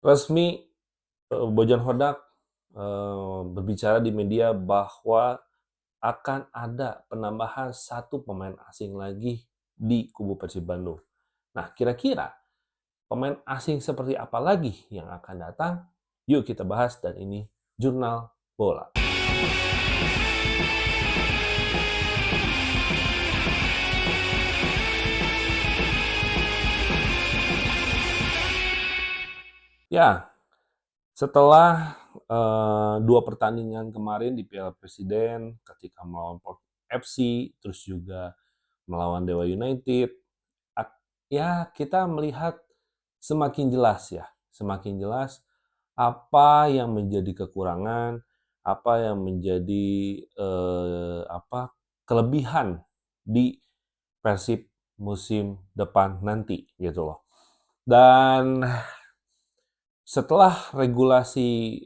Resmi Bojan Hodak berbicara di media bahwa akan ada penambahan satu pemain asing lagi di kubu Persib Bandung. Nah, kira-kira pemain asing seperti apa lagi yang akan datang? Yuk kita bahas, dan ini Jurnal Bola. Ya, setelah dua pertandingan kemarin di Piala Presiden ketika melawan Port FC, terus juga melawan Dewa United, ya kita melihat semakin jelas apa yang menjadi kekurangan, apa yang menjadi kelebihan di Persib musim depan nanti gitu loh. Dan setelah regulasi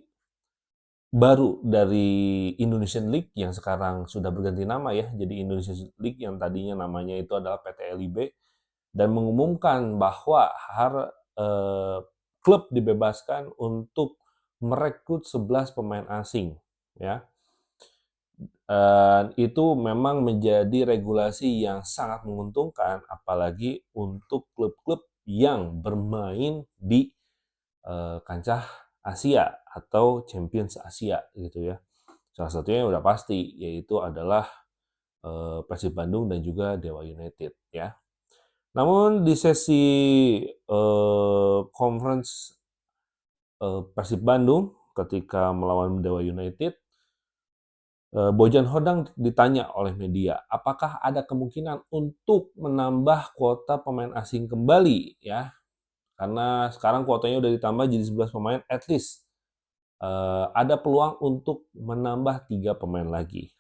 baru dari Indonesian League yang sekarang sudah berganti nama ya, jadi Indonesian League yang tadinya namanya itu adalah PT LIB, dan mengumumkan bahwa klub dibebaskan untuk merekrut 11 pemain asing ya. Itu memang menjadi regulasi yang sangat menguntungkan, apalagi untuk klub-klub yang bermain di kancah Asia atau Champions Asia gitu ya. Salah satunya udah pasti, yaitu adalah Persib Bandung dan juga Dewa United ya. Namun di sesi conference Persib Bandung ketika melawan Dewa United, Bojan Hodang ditanya oleh media, apakah ada kemungkinan untuk menambah kuota pemain asing kembali ya? Karena sekarang kuotanya udah ditambah jadi 11 pemain, at least ada peluang untuk menambah 3 pemain lagi.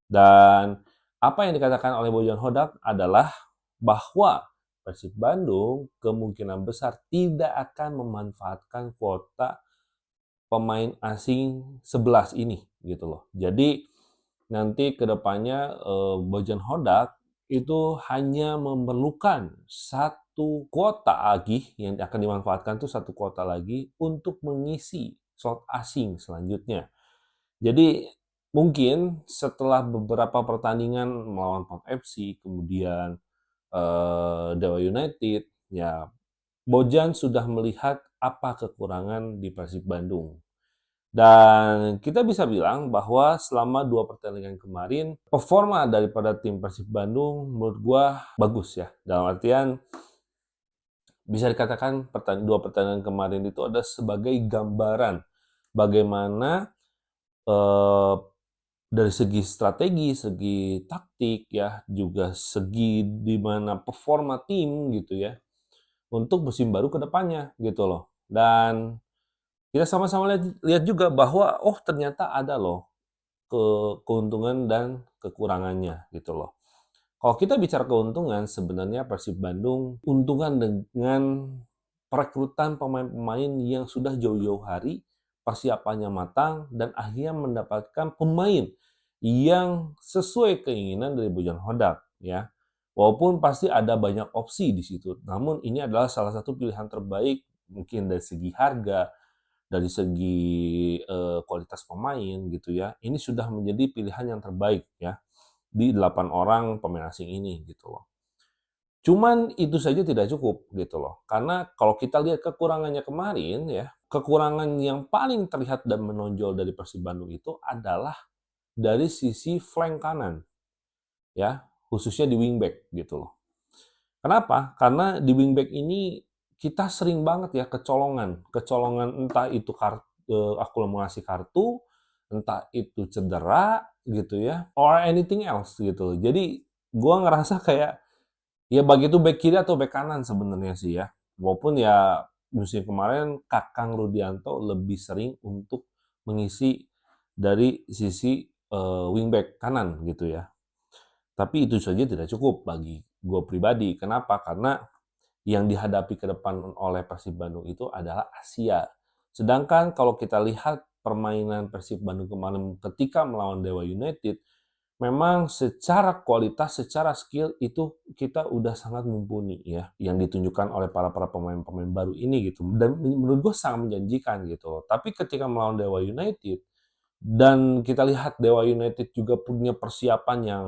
Dan apa yang dikatakan oleh Bojan Hodak adalah bahwa Persib Bandung kemungkinan besar tidak akan memanfaatkan kuota pemain asing 11 ini gitu loh. Jadi nanti kedepannya Bojan Hodak itu hanya memerlukan satu kuota lagi yang akan dimanfaatkan, tuh satu kuota lagi untuk mengisi slot asing selanjutnya. Jadi mungkin setelah beberapa pertandingan melawan Port FC, kemudian Dewa United, ya Bojan sudah melihat apa kekurangan di Persib Bandung. Dan kita bisa bilang bahwa selama dua pertandingan kemarin, performa daripada tim Persib Bandung menurut gua bagus ya. Dalam artian bisa dikatakan dua pertandingan kemarin itu ada sebagai gambaran bagaimana eh, dari segi strategi, segi taktik ya, juga segi di mana performa tim gitu ya, untuk musim baru ke depannya gitu loh. Dan kita sama-sama lihat juga bahwa oh ternyata ada loh keuntungan dan kekurangannya gitu loh. Kalau kita bicara keuntungan, sebenarnya Persib Bandung untungan dengan perekrutan pemain-pemain yang sudah jauh-jauh hari, persiapannya matang, dan akhirnya mendapatkan pemain yang sesuai keinginan dari Bojan Hodak ya. Walaupun pasti ada banyak opsi di situ, namun ini adalah salah satu pilihan terbaik mungkin dari segi harga, dari segi kualitas pemain gitu ya. Ini sudah menjadi pilihan yang terbaik ya di 8 orang pemain asing ini gitu loh. Cuman itu saja tidak cukup gitu loh. Karena kalau kita lihat kekurangannya kemarin ya, kekurangan yang paling terlihat dan menonjol dari Persib Bandung itu adalah dari sisi flank kanan ya, khususnya di wingback gitu loh. Kenapa? Karena di wingback ini kita sering banget ya kecolongan, kecolongan entah itu akumulasi kartu, entah itu cedera gitu ya, or anything else gitu loh. Jadi gua ngerasa kayak ya baik itu back kiri atau back kanan sebenarnya sih ya. Walaupun ya musim kemarin Kakang Rudianto lebih sering untuk mengisi dari sisi wingback kanan gitu ya. Tapi itu saja tidak cukup bagi gue pribadi. Kenapa? Karena yang dihadapi ke depan oleh Persib Bandung itu adalah Asia. Sedangkan kalau kita lihat permainan Persib Bandung kemarin ketika melawan Dewa United, memang secara kualitas, secara skill itu kita udah sangat mumpuni ya, yang ditunjukkan oleh para pemain-pemain baru ini gitu. Dan menurut gue sangat menjanjikan gitu loh. Tapi ketika melawan Dewa United dan kita lihat Dewa United juga punya persiapan yang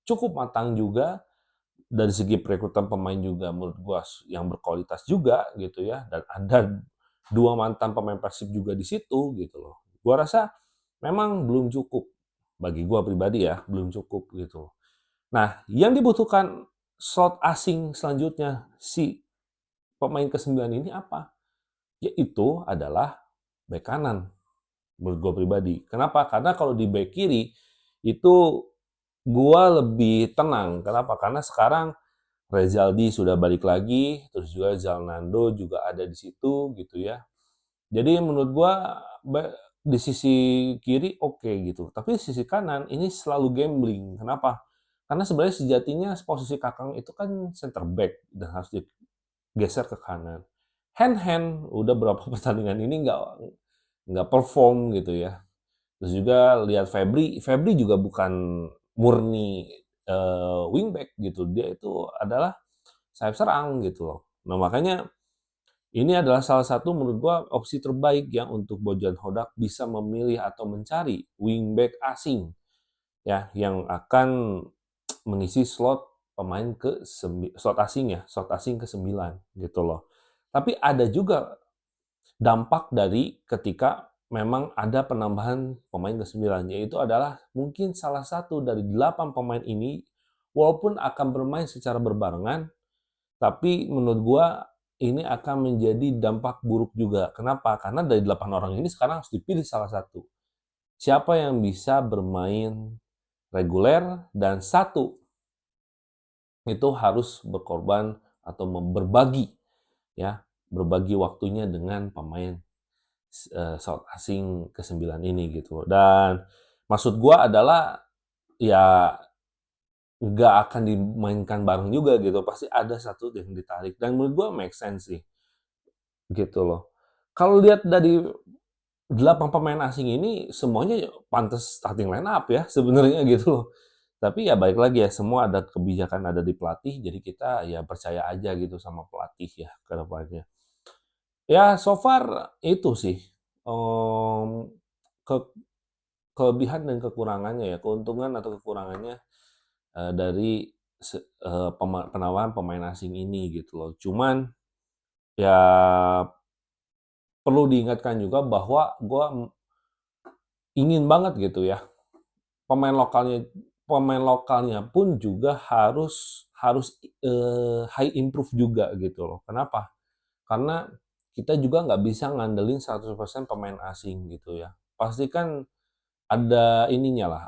cukup matang juga dari segi perekrutan pemain juga menurut gua yang berkualitas juga gitu ya, dan ada dua mantan pemain Persib juga di situ gitu loh. Gua rasa memang belum cukup bagi gua pribadi ya, belum cukup gitu. Nah, yang dibutuhkan slot asing selanjutnya si pemain ke-9 ini apa? Yaitu adalah bek kanan menurut gua pribadi. Kenapa? Karena kalau di bek kiri itu gua lebih tenang. Kenapa? Karena sekarang Rezaldi sudah balik lagi, terus juga Zalnando juga ada di situ gitu ya. Jadi menurut gua di sisi kiri oke gitu, tapi di sisi kanan ini selalu gambling. Kenapa? Karena sebenarnya sejatinya posisi Kakang itu kan center back dan harus digeser ke kanan. Hand udah berapa pertandingan ini nggak perform gitu ya. Terus juga lihat Febri juga bukan murni wingback gitu, dia itu adalah sayap serang gitu loh. Nah makanya ini adalah salah satu menurut gua opsi terbaik ya untuk Bojan Hodak bisa memilih atau mencari wingback asing ya yang akan mengisi slot pemain slot asing ya, slot asing ke-9 gitu loh. Tapi ada juga dampak dari ketika memang ada penambahan pemain ke-9, yaitu adalah mungkin salah satu dari 8 pemain ini walaupun akan bermain secara berbarengan, tapi menurut gua ini akan menjadi dampak buruk juga. Kenapa? Karena dari 8 orang ini sekarang harus dipilih salah satu. Siapa yang bisa bermain reguler dan satu itu harus berkorban atau berbagi ya, berbagi waktunya dengan pemain slot asing ke-9 ini gitu. Dan maksud gua adalah ya nggak akan dimainkan bareng juga gitu, pasti ada satu yang ditarik dan menurut gua make sense sih gitu loh. Kalau lihat dari 8 pemain asing ini semuanya pantas starting line up ya sebenarnya gitu loh. Tapi ya balik lagi ya, semua ada kebijakan ada di pelatih, jadi kita ya percaya aja gitu sama pelatih ya ke depannya. Ya so far itu sih, mmm, ke kelebihan dan kekurangannya ya, keuntungan atau kekurangannya, dari penawaran pemain asing ini gitu loh. Cuman ya perlu diingatkan juga bahwa gue ingin banget gitu ya, pemain lokalnya pemain lokalnya pun juga harus harus, high improve juga gitu loh. Kenapa? Karena kita juga nggak bisa ngandelin 100% pemain asing gitu ya. Pasti kan ada ininya lah,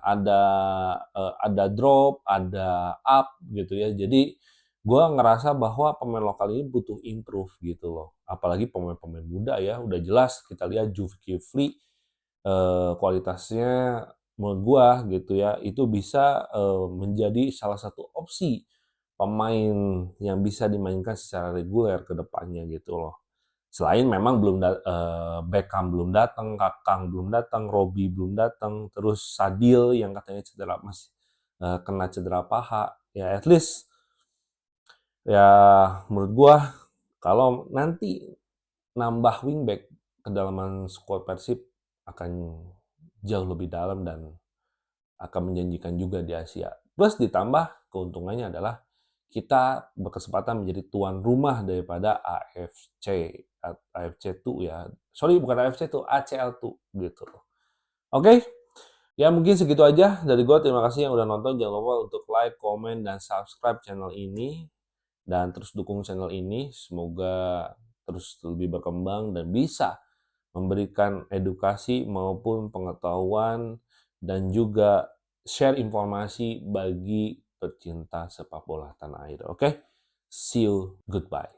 ada drop, ada up gitu ya. Jadi gua ngerasa bahwa pemain lokal ini butuh improve gitu loh. Apalagi pemain-pemain muda ya, udah jelas kita lihat Zulkifli kualitasnya menurut gua gitu ya, itu bisa menjadi salah satu opsi pemain yang bisa dimainkan secara reguler ke depannya gitu loh. Selain memang Beckham belum datang, Kakang belum datang, Robby belum datang, terus Sadil yang katanya cedera masih kena cedera paha. Ya at least ya menurut gua kalau nanti nambah wingback, kedalaman squad Persib akan jauh lebih dalam dan akan menjanjikan juga di Asia. Plus ditambah keuntungannya adalah kita berkesempatan menjadi tuan rumah daripada AFC 2 ya. Sorry bukan AFC 2, ACL 2 gitu. Oke, ya mungkin segitu aja dari gue. Terima kasih yang udah nonton. Jangan lupa untuk like, komen, dan subscribe channel ini. Dan terus dukung channel ini. Semoga terus lebih berkembang dan bisa memberikan edukasi maupun pengetahuan dan juga share informasi bagi pecinta sepak bola tanah air. Oke, see you, goodbye.